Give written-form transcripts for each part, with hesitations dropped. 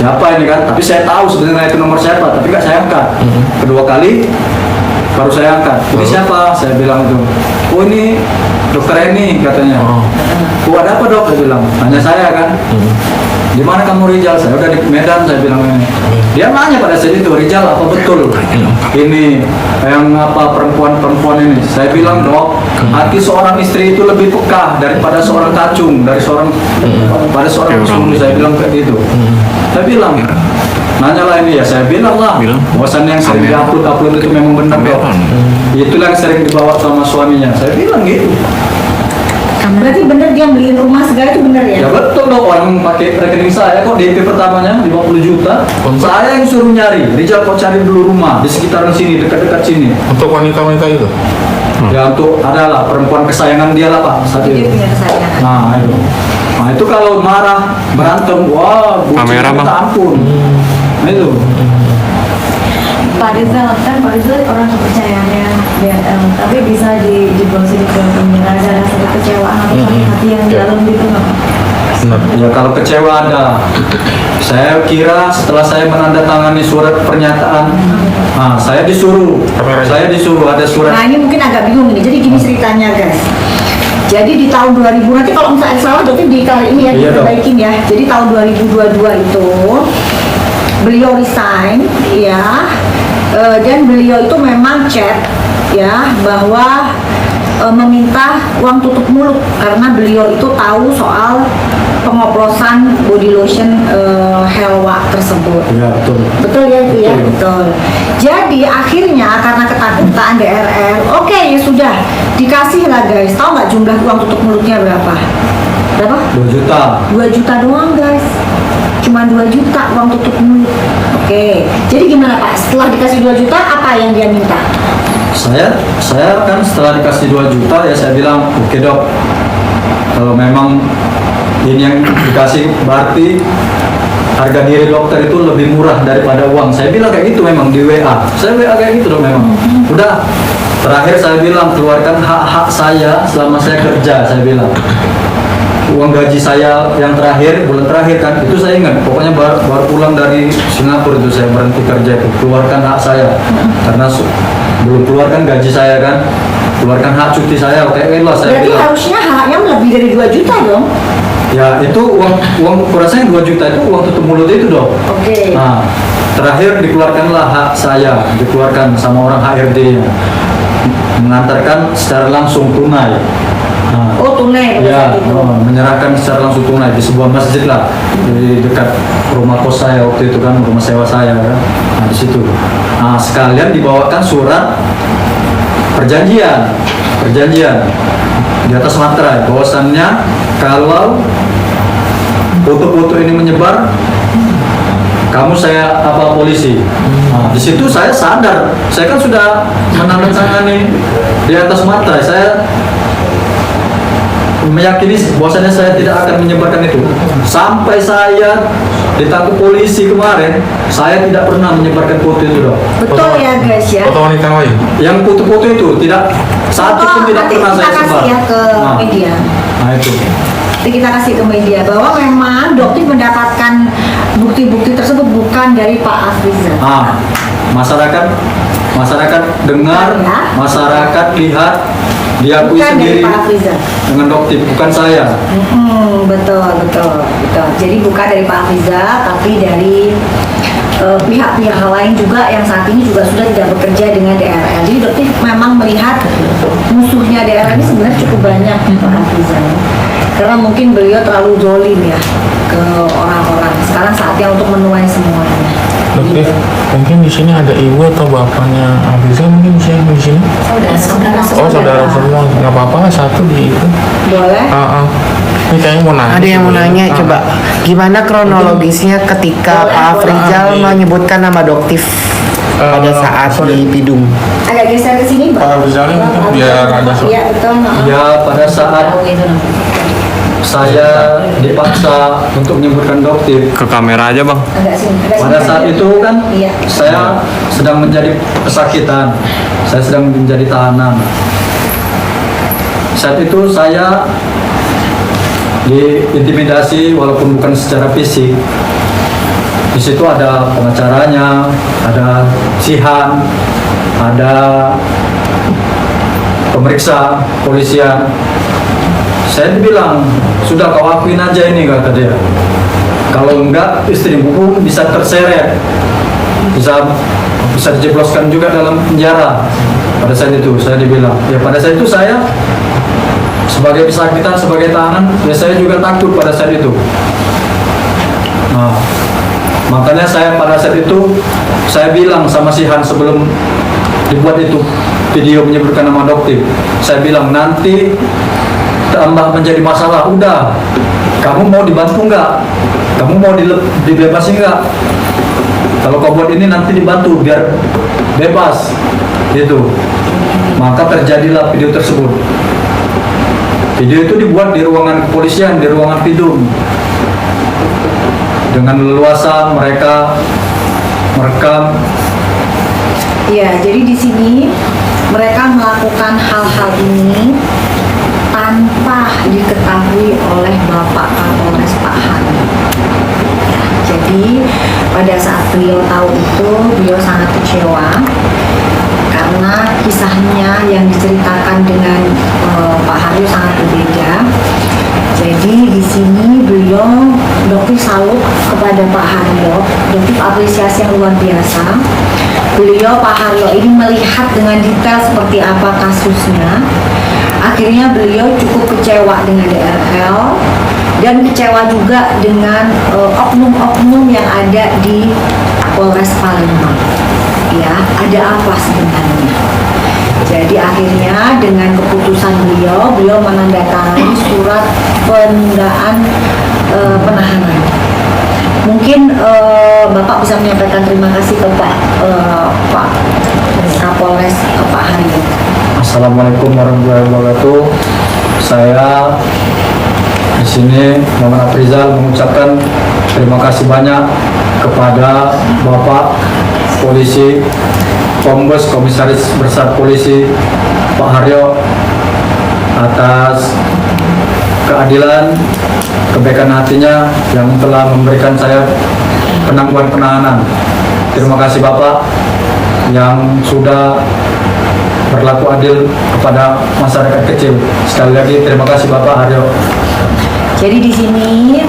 siapa ini kan, tapi saya tahu sebenarnya itu nomor siapa, tapi nggak saya angkat. Kedua kali baru saya angkat. Ini siapa? Saya bilang itu. Oh ini dokter ini katanya. Oh ada apa dok? Saya bilang. Tanya saya kan. Di mana kamu Rijal? Saya udah di Medan. Saya bilang ini. Dia nanya pada saat itu, Rijal apa betul ini yang apa perempuan ini? Saya bilang dok, hati seorang istri itu lebih peka daripada seorang kacung, dari seorang pada seorang pembunuh. Saya bilang kayak gitu. Saya bilang. Nanya lah ini ya, saya bilang lah bosan yang sering diupload itu memang benar dok. Itulah yang sering dibawa sama suaminya. Saya bilang gitu. Berarti benar dia beliin rumah segala itu benar ya? Ya betul dong, orang pakai rekening saya kok DP pertamanya 50 juta. Saya yang suruh nyari. Rijal kok cari dulu rumah di sekitaran sini, dekat-dekat sini. Untuk wanita-wanita itu? Ya untuk adalah perempuan kesayangan dia lah Pak saat Dia itu. punya kesayangan. Nah itu kalau marah berantem, wah kamera bang. Ampun. Nah itu. Pak Rizal kan Pak Rizal orang kepercayaannya BNL, tapi bisa digosip ke penjara, ada rasa kekecewaan atau sakit hati yang dalam gitu nggak? Ya kalau kecewa ada. Saya kira setelah saya menandatangani surat pernyataan, saya disuruh ada surat. Nah ini mungkin agak bingung ini. Jadi gini ceritanya guys. Jadi di tahun 2000 nanti kalau misalnya salah dokter di kali ini ya diperbaikin ya. Jadi tahun 2022 itu beliau resign ya, dan beliau itu memang chat ya bahwa meminta uang tutup mulut karena beliau itu tahu soal pengoplosan body lotion Helwa tersebut. Ya betul. Betul ya itu ya, betul. Jadi akhirnya karena ketakutan DRL, oke ya sudah dikasih lah guys. Tahu nggak jumlah uang tutup mulutnya berapa? Berapa? 2 juta. 2 juta doang guys. Cuma 2 juta uang tutup mulut. Oke. Jadi gimana Pak? Setelah dikasih 2 juta apa yang dia minta? Saya kan setelah dikasih 2 juta ya saya bilang oke dok, kalau memang ini yang dikasih berarti harga diri dokter itu lebih murah daripada uang. Saya bilang kayak gitu memang di WA. Saya WA kayak gitu dong memang. Udah. Terakhir saya bilang keluarkan hak-hak saya selama saya kerja. Saya bilang uang gaji saya yang terakhir bulan terakhir kan itu saya ingat. Pokoknya baru pulang dari Singapura itu saya berhenti kerja itu. Keluarkan hak saya karena belum keluarkan gaji saya kan. Keluarkan hak cuti saya. Kayak gitu lah saya Berarti bilang. harusnya haknya lebih dari 2 juta dong. Ya itu uang kurasanya 2 juta itu uang tutup mulut itu dong. Oke. Nah terakhir dikeluarkanlah hak saya, dikeluarkan sama orang HRD nya, mengantarkan secara langsung tunai. Nah, Oh tunai pada ya, saat itu. menyerahkan secara langsung tunai di sebuah masjid lah di dekat rumah kos saya waktu itu kan, rumah sewa saya kan. Nah di situ. Nah sekalian dibawakan surat perjanjian di atas materai bahwasannya kalau foto-foto ini menyebar kamu saya apa polisi. Nah, di situ saya sadar, saya kan sudah menandatangani di atas materai, saya meyakini bahwasannya saya tidak akan menyebarkan itu. Sampai saya ditangkap polisi kemarin, saya tidak pernah menyebarkan foto itu dong. Betul ya guys ya. Foto wanita lain? Yang foto-foto itu tidak satu pun tidak Nanti pernah kita saya kasih sebar. ya ke media. Nah itu. Nanti kita kasih ke media bahwa memang dokter mendapatkan bukti-bukti tersebut bukan dari Pak Afrizal. Masyarakat dengar, Ya. masyarakat lihat, diakui Bukan dari sendiri Pak Afrizal. dengan dokter, bukan saya. Betul. Jadi bukan dari Pak Afrizal, tapi dari pihak-pihak lain juga yang saat ini juga sudah tidak bekerja dengan DRL. Jadi dokter memang melihat musuhnya DRL ini sebenarnya cukup banyak Pak Afrizal. Karena mungkin beliau terlalu zolim ya ke orang-orang. Sekarang saatnya untuk menuai semuanya. Dokter, mungkin di sini ada ibu atau bapaknya Afrizal mungkin di sini. Oh saudara semua, nggak apa-apa satu di itu. Boleh. Ini kayaknya mau nanya. Ada yang mau nanya, coba gimana kronologisnya ketika Boleh, Pak Afrizal boleh. menyebutkan nama Doktif pada saat di Pidum? Agak geser ke sini, Mbak. Pak Afrizal ini mungkin biar ada Iya, betul. Ya pada saat saya dipaksa untuk menyebutkan dokter, ke kamera aja bang. Agak sini. pada saat itu kan Iya. saya sedang menjadi kesakitan, saya sedang menjadi tahanan. Saat itu saya diintimidasi walaupun bukan secara fisik, Di situ ada pengacaranya, ada sihan, ada pemeriksa polisian. Saya bilang, sudah kau akuin aja ini, kata dia. Kalau enggak, istrimu bisa terseret, bisa dijebloskan juga dalam penjara. Pada saat itu saya dibilang, ya pada saat itu saya sebagai pesakitan, sebagai tahanan, ya saya juga takut pada saat itu. Nah, makanya saya pada saat itu saya bilang sama si Han sebelum dibuat itu video menyebutkan nama Doktif, saya bilang nanti tambah menjadi masalah. Udah, kamu mau dibantu nggak? Kamu mau dibebasin nggak? Kalau kau buat ini nanti dibantu biar bebas, gitu. Maka terjadilah video tersebut. Video itu dibuat di ruangan kepolisian, di ruangan Pidum. Dengan leluasa mereka merekam. Ya, jadi di sini mereka melakukan hal-hal ini tanpa diketahui oleh Bapak Kapolres Pak Han. Ya, jadi pada saat beliau tahu itu, beliau sangat kecewa karena kisahnya yang diceritakan dengan Pak Haryo sangat berbeda. Jadi di sini beliau Doktif salut kepada Pak Haryo, Doktif apresiasi yang luar biasa. Beliau Pak Haryo ini melihat dengan detail seperti apa kasusnya. Akhirnya beliau cukup kecewa dengan DRL dan kecewa juga dengan oknum-oknum yang ada di Polres Palembang. Ya, ada apa sebenarnya? Jadi akhirnya dengan keputusan beliau menandatangani surat penundaan penahanan. Mungkin Bapak bisa menyampaikan terima kasih ke Pak Kapolres Pak Haryo. Assalamualaikum warahmatullahi wabarakatuh. Saya di sini Muhammad Afrizal mengucapkan terima kasih banyak kepada Bapak Polisi Kombes Komisaris Besar Polisi Pak Haryo atas keadilan, kebaikan hatinya yang telah memberikan saya penangguhan penahanan. Terima kasih Bapak yang sudah berlaku adil kepada masyarakat kecil. Sekali lagi terima kasih Bapak Haryo. Jadi di sini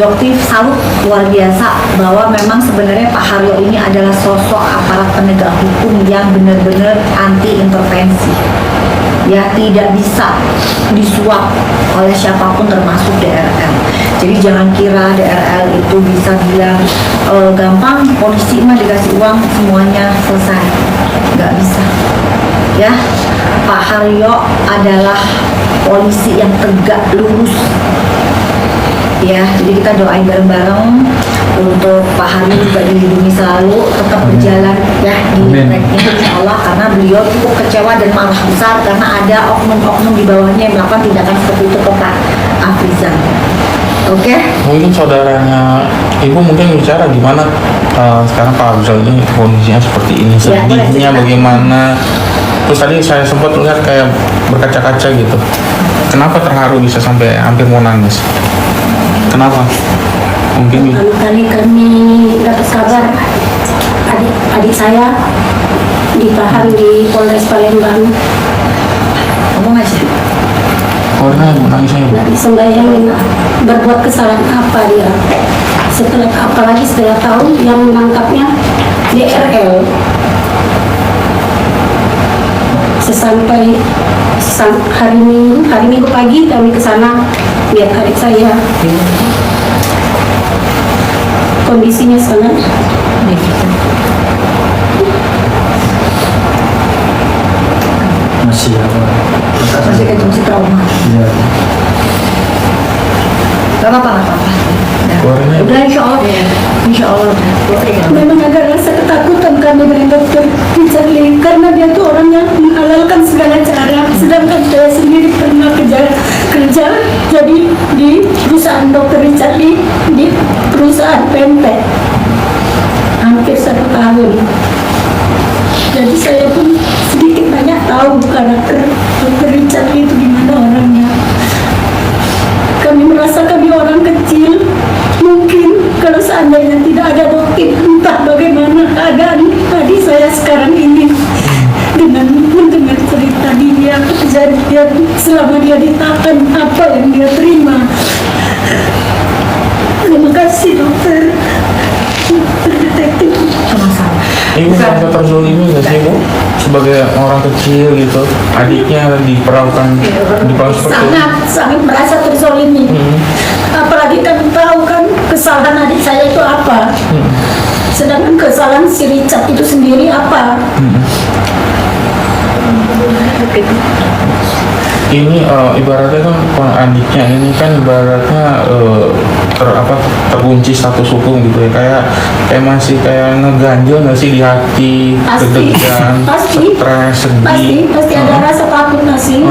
Doktif salut luar biasa bahwa memang sebenarnya Pak Haryo ini adalah sosok aparat penegak hukum yang benar-benar anti intervensi. Ya, tidak bisa disuap oleh siapapun termasuk DRL. Jadi jangan kira DRL itu bisa bilang gampang polisi mah dikasih uang semuanya selesai. Nggak bisa. Ya, Pak Haryo adalah polisi yang tegak lurus. Ya, jadi kita doain bareng-bareng untuk Pak Haryo juga dilindungi selalu, tetap berjalan ya di tracknya insya Allah, karena beliau cukup kecewa dan marah besar karena ada oknum-oknum di bawahnya yang melakukan tindakan seperti itu ke Pak Afrizal. Oke? Mungkin saudaranya Ibu mungkin bicara gimana sekarang Pak Afrizal ini kondisinya seperti ini, Ya, sedihnya bagaimana. Terus tadi saya sempat lihat kayak berkaca-kaca gitu. Kenapa terharu bisa sampai hampir mau nangis? Kenapa? Mungkin Kali kami dapat kabar adik saya ditahan di Polres Palembang. Ngomong aja. karena mau nangis saya. Nggak bisa bayangin berbuat kesalahan apa dia. Setelah apalagi setelah tahu yang menangkapnya DRL. Sesampai hari Minggu pagi kami ke sana lihat adik saya. Kondisinya sangat Masih apa? Masih kejungsi trauma. Iya. Gak apa-apa, gak apa-apa. Keluarnya Udah insya Allah. Insya Allah udah. memang agak rasa ketakutan kami dengan dokter Richard Lee karena dia tuh orang yang menghalalkan segala cara, sedangkan saya sendiri pernah kerja jadi di perusahaan dokter Richard Lee di perusahaan PT hampir 1 tahun. Jadi saya pun sedikit banyak tahu karakter dokter Richard Lee itu gimana orangnya. Kami merasa kami orang kecil, mungkin kasih dokter detektif. Ibu merasa terzolimi nggak sih Bu? Sebagai orang kecil gitu, adiknya diperlakukan seperti itu. Sangat merasa terzolimi. Apalagi kan tahu kan kesalahan adik saya itu apa. Sedangkan kesalahan si Richard itu sendiri apa. Ini ibaratnya kan kalau adiknya ini kan ibaratnya terkunci status hukum gitu ya, kayak masih kayak ngeganjel nggak sih di hati, deg-degan, stres, sedih. Pasti ada rasa takut nggak sih?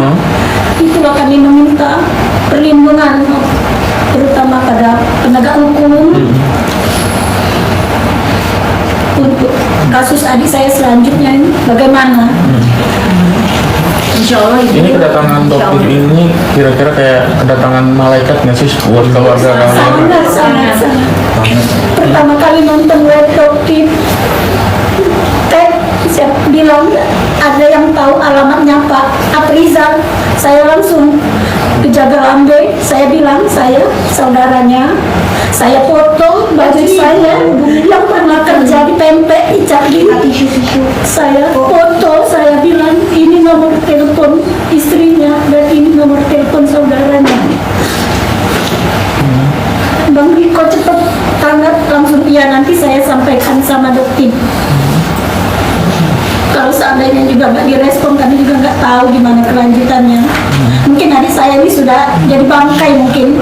Itulah kami meminta perlindungan terutama pada penegak hukum untuk kasus adik saya selanjutnya ini bagaimana? Insya Allah Ini kedatangan dokter ini kira-kira kayak kedatangan malaikat nggak sih buat keluarga kalian? Sangat. Pertama kali nonton web dokter, saya bilang ada yang tahu alamatnya Pak Aprizal. Saya langsung ke Jagalambe, saya bilang saya saudaranya. Saya foto baju saya yang pernah kerja di pempek Icadi. Saya foto, saya bilang ini nomor telepon istrinya dan ini nomor telepon saudaranya. Bang Riko cepat tanggap langsung, iya nanti saya sampaikan sama dokter. Kalau seandainya juga nggak direspon, kami juga nggak tahu gimana kelanjutannya. Mungkin adik saya ini sudah jadi bangkai mungkin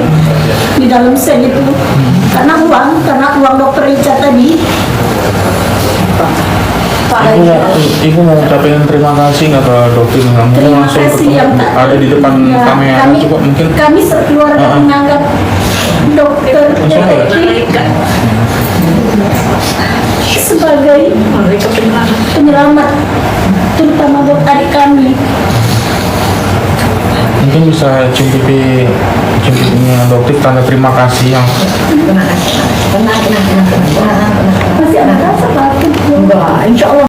di dalam sel itu. Karena uang dokter Richard tadi. Ibu mau ucapin terima kasih nggak ke dokter? Mungkin Terima langsung kasih ketemu, yang ada di depan ya, kamera coba mungkin. kami sekeluarga menganggap dokter detektif sebagai penyelamat terutama buat adik kami. Mungkin bisa cium pipinya dokter tanda terima kasih yang Tenang. Masih ada rasa takut. Insya Allah.